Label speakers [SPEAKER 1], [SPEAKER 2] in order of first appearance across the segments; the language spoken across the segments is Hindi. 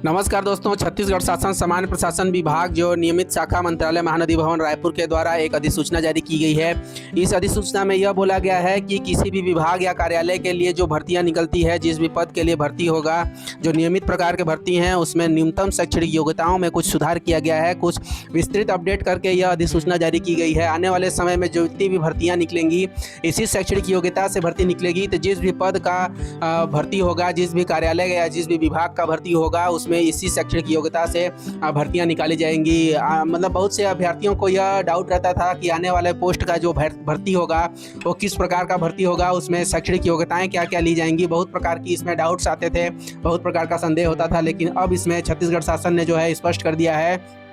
[SPEAKER 1] नमस्कार दोस्तों, छत्तीसगढ़ शासन सामान्य प्रशासन विभाग जो नियमित शाखा मंत्रालय महानदी भवन रायपुर के द्वारा एक अधिसूचना जारी की गई है। इस अधिसूचना में यह बोला गया है कि किसी भी विभाग या कार्यालय के लिए जो भर्तियां निकलती है, जिस भी पद के लिए भर्ती होगा, जो नियमित प्रकार के भर्ती हैं, उसमें न्यूनतम शैक्षणिक योग्यताओं में कुछ सुधार किया गया है। कुछ विस्तृत अपडेट करके यह अधिसूचना जारी की गई है। आने वाले समय में जो जितनी भी भर्तियाँ निकलेंगी, इसी शैक्षणिक योग्यता से भर्ती निकलेगी। तो जिस भी पद का भर्ती होगा, जिस भी कार्यालय या जिस भी विभाग का भर्ती होगा, उसमें इसी शैक्षणिक योग्यता से भर्तियां निकाली जाएंगी। मतलब बहुत से अभ्यर्थियों को यह डाउट रहता था कि आने वाले पोस्ट का जो भर्ती होगा वो किस प्रकार का भर्ती होगा, उसमें शैक्षणिक योग्यताएं क्या क्या ली जाएंगी। बहुत प्रकार की इसमें डाउट्स आते थे, बहुत प्रकार का संदेह होता था। लेकिन अब इसमें छत्तीसगढ़ शासन ने जो है स्पष्ट कर दिया है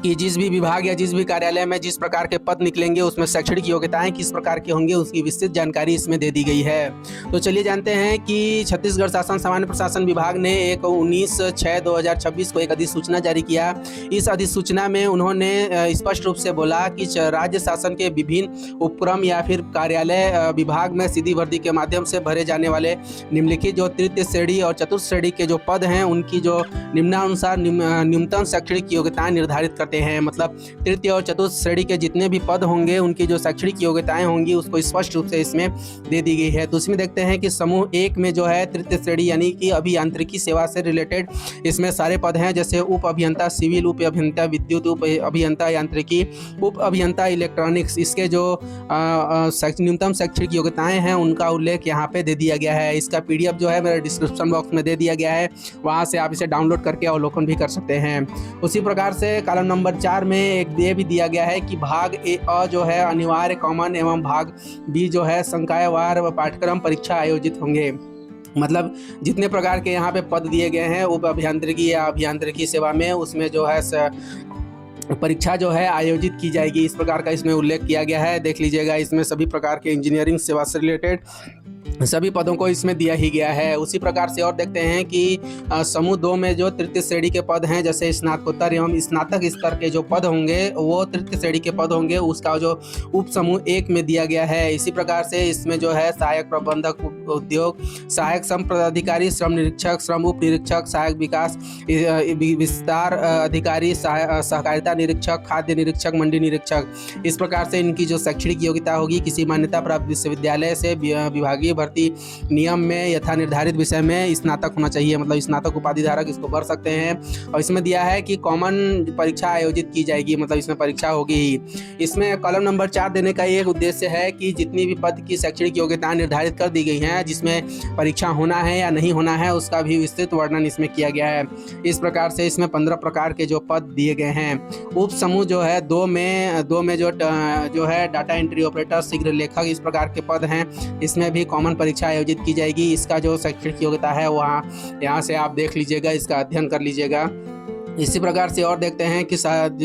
[SPEAKER 1] कि जिस भी विभाग या जिस भी कार्यालय में जिस प्रकार के पद निकलेंगे, उसमें शैक्षणिक योग्यताएं किस प्रकार की होंगी, उसकी विस्तृत जानकारी इसमें दे दी गई है। तो चलिए जानते हैं कि छत्तीसगढ़ शासन सामान्य प्रशासन विभाग ने 19/6/2026 को एक अधिसूचना जारी किया। इस अधिसूचना में उन्होंने स्पष्ट रूप से बोला कि राज्य शासन के विभिन्न उपक्रम या फिर कार्यालय विभाग में सीधी भर्ती के माध्यम से भरे जाने वाले निम्नलिखित जो तृतीय श्रेणी और चतुर्थ श्रेणी के जो पद हैं, उनकी जो निम्नानुसार न्यूनतम शैक्षणिक योग्यताएं निर्धारित करते हैं। मतलब तृतीय और चतुर्थ श्रेणी के जितने भी पद होंगे, उनकी जो शैक्षणिक योग्यताएं होंगी, उसको स्पष्ट रूप से इसमें दे दी गई है। तो इसमें देखते हैं कि समूह 1 में जो है तृतीय श्रेणी यानी कि अभियांत्रिकी सेवा से रिलेटेड इसमें सारे पद हैं, जैसे उप अभियंता सिविल, उप अभियंता विद्युत, उप अभियंता यांत्रिकी, उप अभियंता इलेक्ट्रॉनिक्स। इसके जो न्यूनतम शैक्षणिक योग्यताएं हैं, उनका उल्लेख यहाँ पे दे दिया गया है। इसका PDF जो है मेरे डिस्क्रिप्शन बॉक्स में दे दिया गया है, वहाँ से आप इसे डाउनलोड करके अवलोकन भी कर सकते हैं। उसी प्रकार से कॉलम नंबर 4 में एक ये भी दिया गया है कि भाग A जो है अनिवार्य कॉमन एवं भाग B जो है संकायवार व पाठ्यक्रम परीक्षा आयोजित होंगे। मतलब जितने प्रकार के यहाँ पे पद दिए गए हैं उप अभियांत्रिकी या अभियांत्रिकी सेवा में, उसमें जो है परीक्षा जो है आयोजित की जाएगी। इस प्रकार का इसमें उल्लेख किया गया है। देख लीजिएगा, इसमें सभी प्रकार के इंजीनियरिंग सेवा से रिलेटेड सभी पदों को इसमें दिया ही गया है। उसी प्रकार से और देखते हैं कि समूह 2 में जो तृतीय श्रेणी के पद हैं, जैसे स्नातकोत्तर एवं स्नातक स्तर के जो पद होंगे, वो तृतीय श्रेणी के पद होंगे, उसका जो उप समूह 1 में दिया गया है। इसी प्रकार से इसमें जो है सहायक प्रबंधक उद्योग, सहायक श्रम पदाधिकारी, श्रम निरीक्षक, श्रम उप निरीक्षक, सहायक विकास विस्तार अधिकारी, सहकारिता निरीक्षक, खाद्य निरीक्षक, मंडी निरीक्षक। इस प्रकार से इनकी जो शैक्षणिक योग्यता होगी, किसी मान्यता प्राप्त विश्वविद्यालय से विभागीय भर्ती नियम में यथा निर्धारित विषय में स्नातक होना चाहिए। मतलब स्नातक उपाधि धारक इसको भर सकते हैं। और इसमें दिया है कि कॉमन परीक्षा आयोजित की जाएगी, मतलब इसमें परीक्षा होगी ही। इसमें कॉलम नंबर 4 देने का एक उद्देश्य है कि जितनी भी पद की शैक्षणिक योग्यताएं निर्धारित कर दी गई हैं, जिसमें परीक्षा होना है या नहीं होना है, उसका भी विस्तृत वर्णन इसमें किया गया है। इस प्रकार से इसमें 15 प्रकार के जो पद दिए गए हैं। उप समूह जो है 2 में जो है डाटा एंट्री ऑपरेटर, शीघ्र लेखक, इस प्रकार के पद हैं। इसमें भी कॉमन परीक्षा आयोजित की जाएगी। इसका जो शैक्षणिक योग्यता है वहाँ यहाँ से आप देख लीजिएगा, इसका अध्ययन कर लीजिएगा। इसी प्रकार से और देखते हैं कि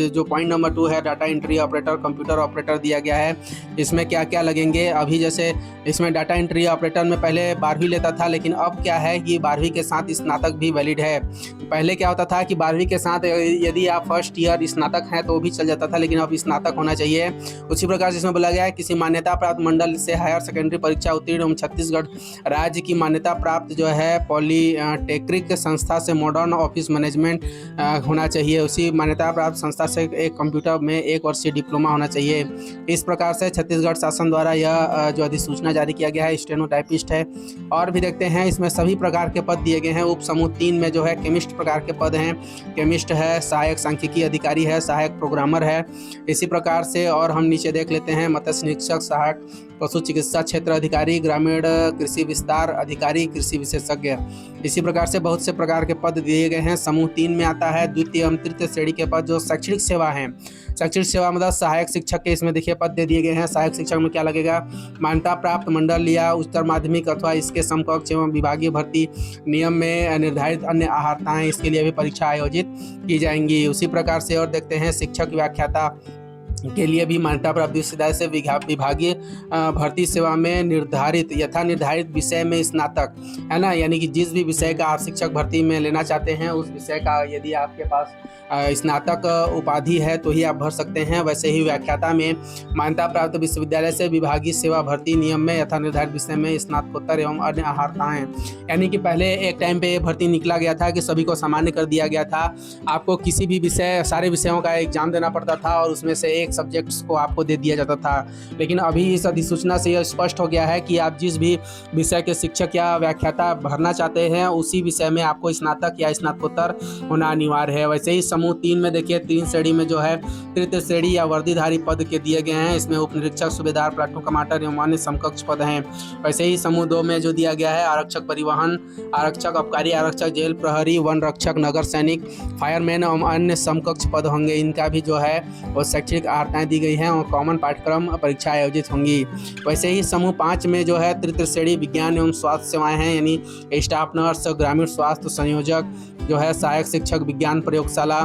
[SPEAKER 1] जो पॉइंट नंबर 2 है data entry operator, computer operator दिया गया है। इसमें क्या क्या लगेंगे। अभी जैसे इसमें डाटा एंट्री ऑपरेटर में पहले 12वीं लेता था, लेकिन अब क्या है कि 12वीं के साथ स्नातक भी वैलिड है। पहले क्या होता था कि 12वीं के साथ यदि आप फर्स्ट ईयर स्नातक हैं तो भी चल जाता था, लेकिन अब स्नातक होना चाहिए। उसी प्रकार से इसमें बोला गया है किसी मान्यता प्राप्त मंडल से हायर सेकेंडरी परीक्षा उत्तीर्ण एवं छत्तीसगढ़ राज्य की मान्यता प्राप्त जो है पॉलीटेक्निक संस्था से मॉडर्न ऑफिस मैनेजमेंट होना चाहिए। उसी मान्यता प्राप्त संस्था से एक कंप्यूटर में 1 वर्षीय डिप्लोमा होना चाहिए। इस प्रकार से छत्तीसगढ़ शासन द्वारा यह जो अधिसूचना जारी किया गया है, स्टेनोटाइपिस्ट है। और भी देखते हैं, इसमें सभी प्रकार के पद दिए गए हैं। उप समूह 3 में जो है केमिस्ट प्रकार के पद हैं। केमिस्ट है, सहायक सांख्यिकी अधिकारी है, सहायक प्रोग्रामर है। इसी प्रकार से और हम नीचे देख लेते हैं, मत्स्य निरीक्षक, सहायक पशु चिकित्सा क्षेत्र अधिकारी, ग्रामीण कृषि विस्तार अधिकारी, कृषि विशेषज्ञ। इसी प्रकार से बहुत से प्रकार के पद दिए गए हैं। समूह 3 में आता है द्वितीय एवं तृतीय श्रेणी के पद जो शैक्षणिक सेवा हैं। शैक्षणिक सेवा मतलब सहायक शिक्षक के इसमें देखिए पद दे दिए गए हैं। सहायक शिक्षक में क्या लगेगा, मान्यता प्राप्त मंडल या उच्चतर माध्यमिक अथवा इसके समकक्ष एवं विभागीय भर्ती नियम में निर्धारित अन्य अहर्ताएं, इसके लिए भी परीक्षा आयोजित की जाएंगी। उसी प्रकार से और देखते हैं शिक्षक व्याख्याता के लिए भी मान्यता प्राप्त विश्वविद्यालय से विभागीय भर्ती सेवा में निर्धारित यथा निर्धारित विषय में स्नातक, है ना, यानी कि जिस भी विषय का आप शिक्षक भर्ती में लेना चाहते हैं उस विषय का यदि आपके पास स्नातक उपाधि है तो ही आप भर सकते हैं। वैसे ही व्याख्याता में मान्यता प्राप्त विश्वविद्यालय से विभागीय सेवा भर्ती नियम में यथा निर्धारित विषय में स्नातकोत्तर एवं अन्य अर्हताएं, यानी कि पहले एक टाइम पे भर्ती निकला गया था कि सभी को सामान्य कर दिया गया था। आपको किसी भी विषय सारे विषयों का एग्जाम देना पड़ता था और उसमें से एक सब्जेक्ट्स को आपको दे दिया जाता था। लेकिन अभी इस अधिसूचना से यह स्पष्ट हो गया है कि आप जिस भी विषय के शिक्षक या व्याख्याता भरना चाहते हैं उसी विषय में आपको स्नातक या स्नातकोत्तर होना अनिवार्य है। वैसे ही समूह 3 में देखिए 3 श्रेणी में जो है तृतीय श्रेणी या वर्दीधारी पद के दिए गए हैं। इसमें उप निरीक्षक, सूबेदार, प्लाटून कमांडर एवं अन्य समकक्ष पद हैं। वैसे ही समूह 2 में जो दिया गया है आरक्षक परिवहन, आरक्षक आबकारी, आरक्षक जेल प्रहरी, वन रक्षक, नगर सैनिक, फायरमैन एवं अन्य समकक्ष पद होंगे। इनका भी जो है वो शैक्षणिक अर्हताएं दी गई हैं और कॉमन पाठ्यक्रम परीक्षा आयोजित होंगी। वैसे ही समूह 5 में जो है तृतीय श्रेणी विज्ञान एवं स्वास्थ्य सेवाएं हैं, यानी स्टाफ नर्स, ग्रामीण स्वास्थ्य संयोजक, जो है सहायक शिक्षक, विज्ञान प्रयोगशाला,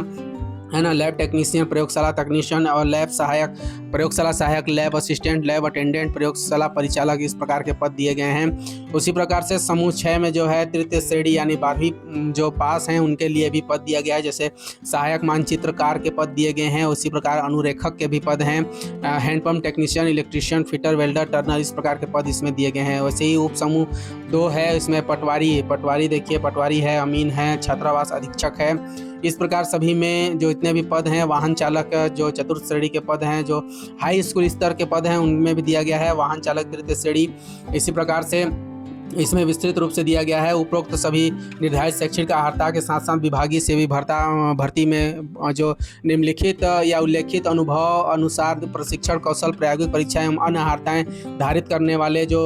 [SPEAKER 1] है ना, लैब टेक्नीशियन, प्रयोगशाला तकनीशियन और लैब सहायक, प्रयोगशाला सहायक, लैब असिस्टेंट, लैब अटेंडेंट, प्रयोगशाला परिचालक, इस प्रकार के पद दिए गए हैं। उसी प्रकार से समूह 6 में जो है तृतीय श्रेणी यानी 12वीं जो पास हैं उनके लिए भी पद दिया गया है, जैसे सहायक मानचित्रकार के पद दिए गए हैं। उसी प्रकार अनुरेखक के भी पद हैं, hand pump technician, electrician, fitter, welder, turner, इस प्रकार के पद इसमें दिए गए हैं। वैसे ही उप समूह 2 है, इसमें पटवारी देखिए पटवारी है, अमीन है, छात्रावास अधीक्षक है। इस प्रकार सभी में जो इतने भी पद हैं, वाहन चालक जो चतुर्थ श्रेणी के पद हैं, जो हाई स्कूल स्तर के पद हैं उनमें भी दिया गया है वाहन चालक तृतीय श्रेणी। इसी प्रकार से इसमें विस्तृत रूप से दिया गया है। उपरोक्त सभी निर्धारित शैक्षणिक अर्हता के साथ साथ विभागीय सेवी भर्ती में जो निम्नलिखित या उल्लेखित अनुभव अनुसार प्रशिक्षण, कौशल, प्रायोगिक परीक्षा एवं अन्य अर्हताएं धारित करने वाले जो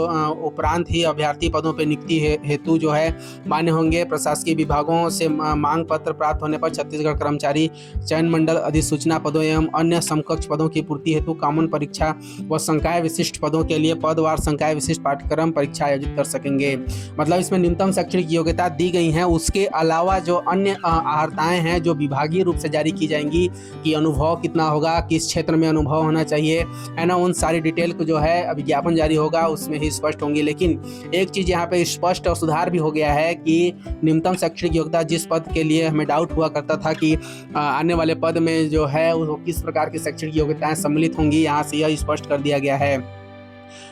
[SPEAKER 1] उपरांत ही अभ्यर्थी पदों पर नियुक्ति हेतु जो है मान्य होंगे। प्रशासकीय विभागों से मांग पत्र प्राप्त होने पर छत्तीसगढ़ कर्मचारी चयन मंडल अधिसूचना पदों एवं अन्य समकक्ष पदों की पूर्ति हेतु कॉमन परीक्षा व संकाय विशिष्ट पदों के लिए पदवार संकाय विशिष्ट पाठ्यक्रम परीक्षा आयोजित कर सकेंगे। मतलब इसमें न्यूनतम शैक्षणिक योग्यता दी गई है, उसके अलावा जो अन्य अर्हताएं हैं जो विभागीय रूप से जारी की जाएंगी कि अनुभव कितना होगा, किस क्षेत्र में अनुभव होना चाहिए, है ना, उन सारी डिटेल को जो है विज्ञापन जारी होगा उसमें ही स्पष्ट होंगी। लेकिन एक चीज़ यहाँ पे स्पष्ट और सुधार भी हो गया है कि न्यूनतम शैक्षणिक योग्यता जिस पद के लिए हमें डाउट हुआ करता था कि आने वाले पद में जो है वो किस प्रकार की शैक्षणिक योग्यताएं सम्मिलित होंगी, यहाँ से यह स्पष्ट कर दिया गया है।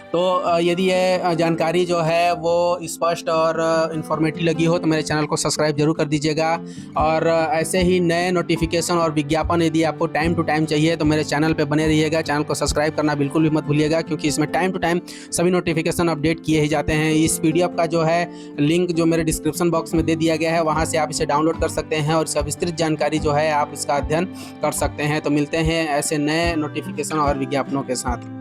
[SPEAKER 1] तो यदि ये जानकारी जो है वो स्पष्ट और इन्फॉर्मेटिव लगी हो तो मेरे चैनल को सब्सक्राइब जरूर कर दीजिएगा। और ऐसे ही नए नोटिफिकेशन और विज्ञापन यदि आपको टाइम टू टाइम चाहिए तो मेरे चैनल पे बने रहिएगा। चैनल को सब्सक्राइब करना बिल्कुल भी मत भूलिएगा, क्योंकि इसमें टाइम टू टाइम सभी नोटिफिकेशन अपडेट किए ही जाते हैं। इस PDF का जो है लिंक जो मेरे डिस्क्रिप्शन बॉक्स में दे दिया गया है, वहाँ से आप इसे डाउनलोड कर सकते हैं और इसका विस्तृत जानकारी जो है आप इसका अध्ययन कर सकते हैं। तो मिलते हैं ऐसे नए नोटिफिकेशन और विज्ञापनों के साथ।